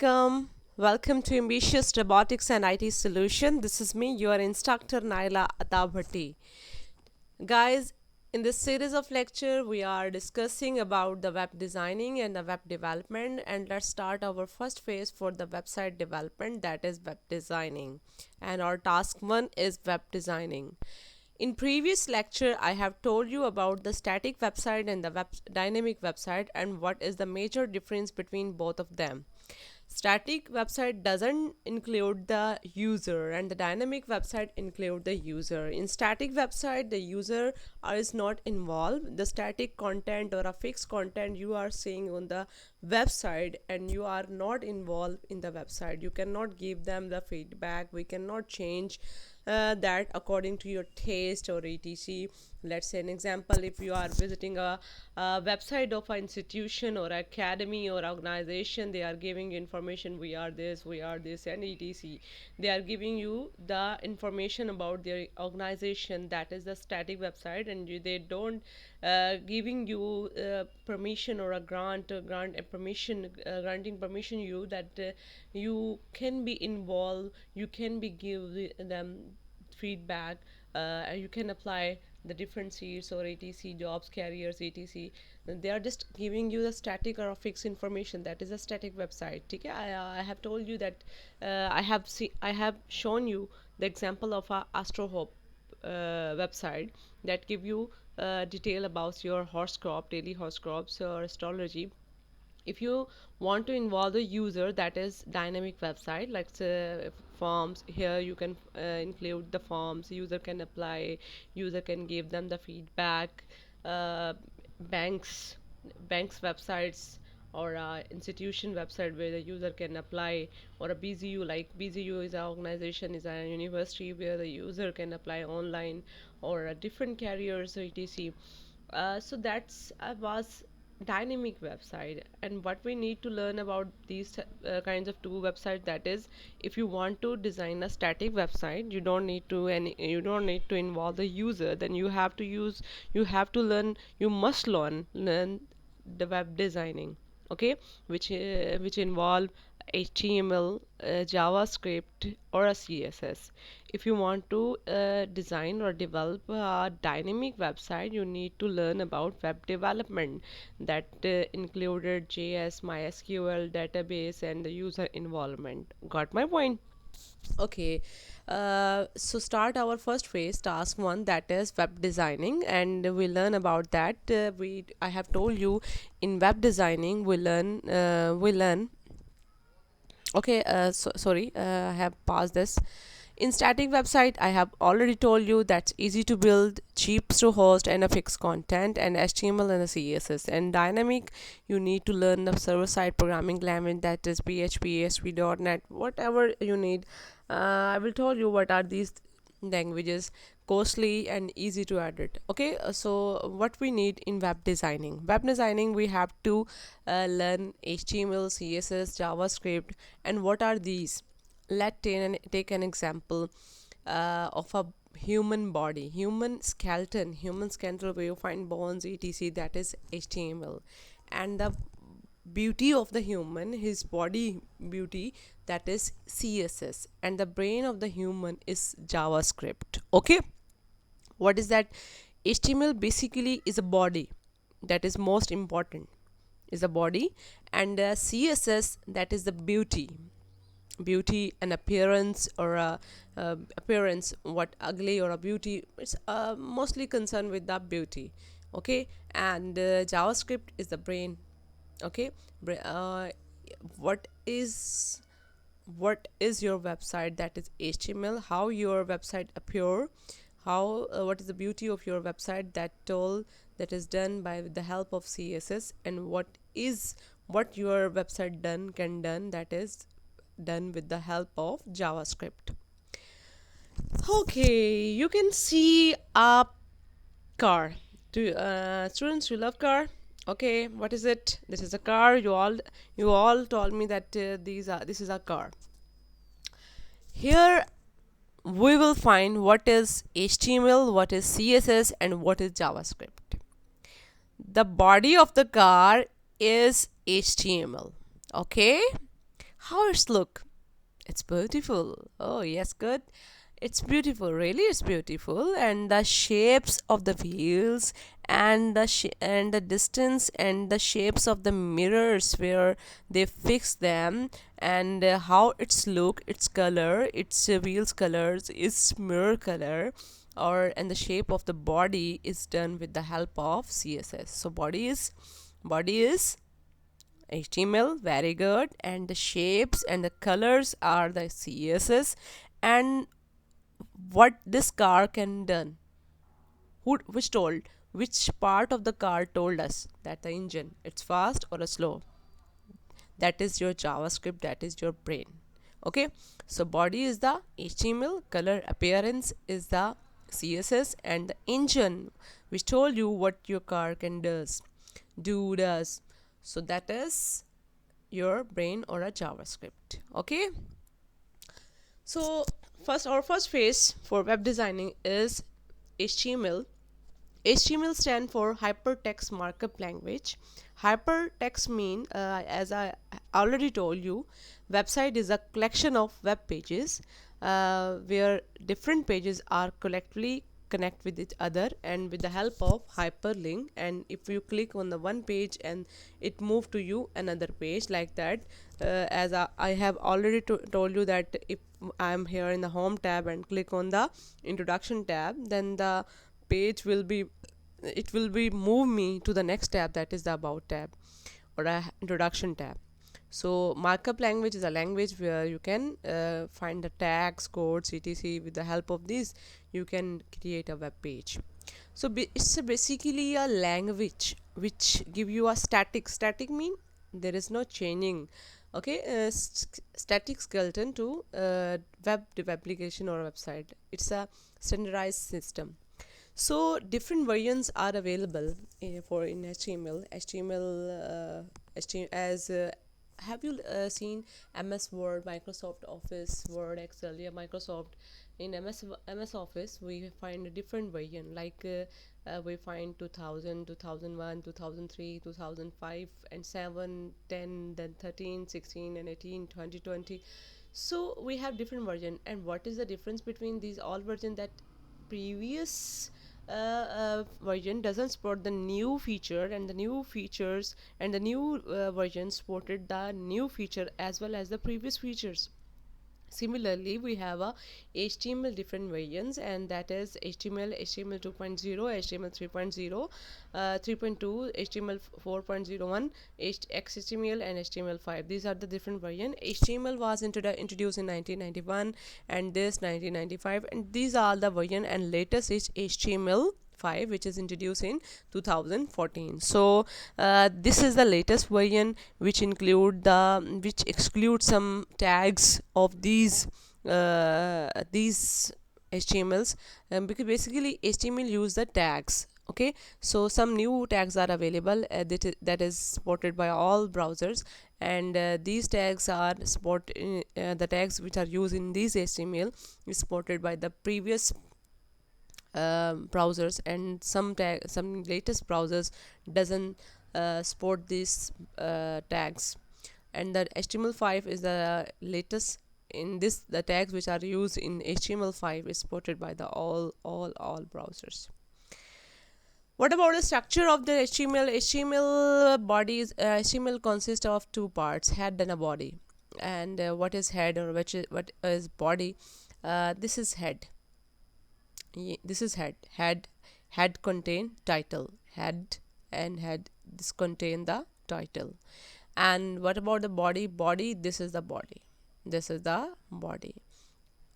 Welcome to Ambitious Robotics and IT Solution. This is me, your instructor Naila Atabhatti. Guys, in this series of lecture, we are discussing about the web designing and the web development. And let's start our first phase for the website development, that is web designing. And our task one is web designing. In previous lecture, I have told you about the static website and the dynamic website and what is the major difference between both of them. Static website doesn't include the user and the dynamic website include the user. In static website, the user is not involved. The static content or a fixed content you are seeing on the website and you are not involved in the website. You cannot give them the feedback. We cannot change that according to your taste or etc. Let's say an example, if you are visiting a website of an institution or academy or organization, they are giving you information, we are this and etc. They are giving you the information about their organization, that is the static website, and they don't giving you permission or a granting permission you that you can be involved, you can be give them feedback, you can apply the different seats or etc jobs careers etc. They are just giving you the static or fixed information, that is a static website. Okay, I have told you that I have shown you the example of a astrohope website that give you detail about your horoscope, daily horoscopes or astrology. If you want to involve the user, that is dynamic website, like forms. Here you can include the forms, user can apply, user can give them the feedback. uh, banks banks websites or a institution website where the user can apply, or a BZU, like BZU is an organization, is a university where the user can apply online, or different carriers etc. So that's was dynamic website. And what we need to learn about these kinds of two websites, that is, if you want to design a static website, you don't need to involve the user, then you have to learn, you must learn the web designing. Okay, which involve HTML, JavaScript, or a CSS. If you want to design or develop a dynamic website, you need to learn about web development, that included JS, MySQL, database, and the user involvement. Got my point? Okay, so start our first phase, task one, that is web designing, and we learn about that. We I have told you, in web designing we learn. Okay, sorry, I have paused this. In static website, I have already told you that's easy to build, cheap to host, and a fixed content, and HTML and a CSS. And dynamic, you need to learn the server-side programming language, that is PHP, ASP.NET, whatever you need. I will tell you what are these languages, costly and easy to edit. Okay, so what we need in web designing, we have to learn HTML, CSS, JavaScript. And what are these? Let's take an example of a human skeleton where you find bones etc, that is HTML. And the beauty of the human, his body beauty, that is CSS. And the brain of the human is JavaScript. Okay, what is that? HTML basically is a body, that is most important, is a body. And CSS, that is the beauty and appearance, or appearance, what ugly or a beauty, it's mostly concerned with the beauty. Okay, and JavaScript is the brain. Okay, what is what is your website, that is HTML, how your website appear, how what is the beauty of your website, that is done by the help of CSS. And what your website done, that is done with the help of JavaScript. Okay, you can see a car. Do students, you love car? Okay, what is it? This is a car. You all told me that this is a car. Here we will find what is HTML, what is CSS, and what is JavaScript. The body of the car is HTML. Okay, How it's look? It's beautiful. Oh, yes, good. It's beautiful, really, it's beautiful. And the shapes of the wheels and and the distance and the shapes of the mirrors where they fix them, and how its look, its color, its wheels colors, its mirror color, or and the shape of the body is done with the help of CSS. So body is HTML, very good, and the shapes and the colors are the CSS. And what this car can done, which told, which part of the car told us that the engine it's fast or a slow? That is your JavaScript, that is your brain. Okay, so body is the HTML, color appearance is the CSS, and the engine which told you what your car can does. So that is your brain or a JavaScript. Okay, so our first phase for web designing is HTML. HTML stand for Hypertext Markup Language. Hypertext mean, as I already told you, website is a collection of web pages where different pages are collectively connect with each other and with the help of hyperlink. And if you click on the one page and it move to you another page like that, as I have already told you that if I am here in the home tab and click on the introduction tab, then the page will be, it will be move me to the next tab, that is the about tab or a introduction tab. So markup language is a language where you can find the tags, codes, etc. With the help of this you can create a web page. So it's basically a language which give you a static mean there is no changing. Okay, static skeleton to web application or website. It's a standardized system. So different versions are available for in HTML. As have you seen MS Word, Microsoft Office, Word, Excel? Yeah, Microsoft. In MS Office, we find a different version. Like we find 2000, 2001, 2003, 2005, and 7, 10, then 13, 16, and 18, 2020. So we have different version. And what is the difference between these all versions? That previous version doesn't support the new feature, and the new features and the new version supported the new feature as well as the previous features. Similarly, we have a HTML different versions, and that is HTML, HTML 2.0, HTML 3.0, 3.2, HTML 4.01, XHTML, and HTML5. These are the different versions. HTML was introduced in 1991, and this 1995, and these are the version. And latest is HTML5, which is introduced in 2014. So this is the latest version, which exclude some tags of these HTMLs, because basically HTML use the tags. Okay, so some new tags are available that is supported by all browsers, and these tags are the tags which are used in these HTML is supported by the previous browsers, and some latest browsers doesn't support these tags. And the HTML5 is the latest in this. The tags which are used in HTML5 is supported by the all browsers. What about the structure of the HTML bodies? HTML consists of two parts, head and a body. And what is head, or what is body? This is head. This is head contain title, head and head, this contain the title. And what about the body? This is the body,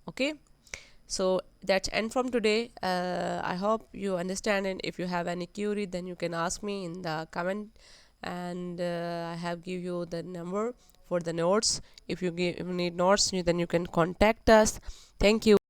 okay. So that's end from today. I hope you understand, and if you have any query, then you can ask me in the comment. And I have give you the number for the notes. If you need notes, then you can contact us. Thank you.